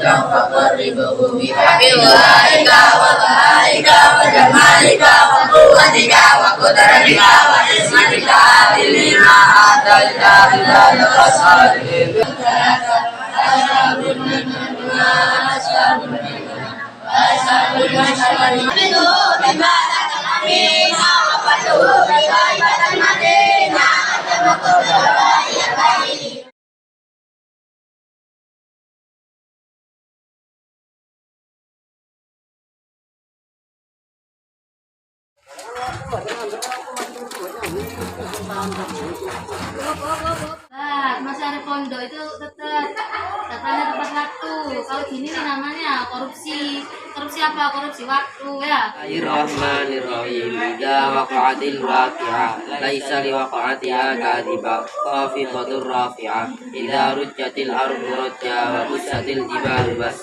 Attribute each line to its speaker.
Speaker 1: فقربه بحبيبك وبهائك وجمالك وقوتك وقدرتك وعصمتك لما أعطيت عباد الصالحين.
Speaker 2: Nah, Mas Ari Pondok itu tetap datanya tepat waktu. Kalau gini nih namanya korupsi. Korupsi apa? Korupsi waktu ya.
Speaker 3: Bismillahirrahmanirrahim. Idza waqa'atil waqi'ah laisa liwaqa'atiha kadhibah khafidatur rafi'ah idza rujjatil ardu rajja wa bussatil jibalu bas.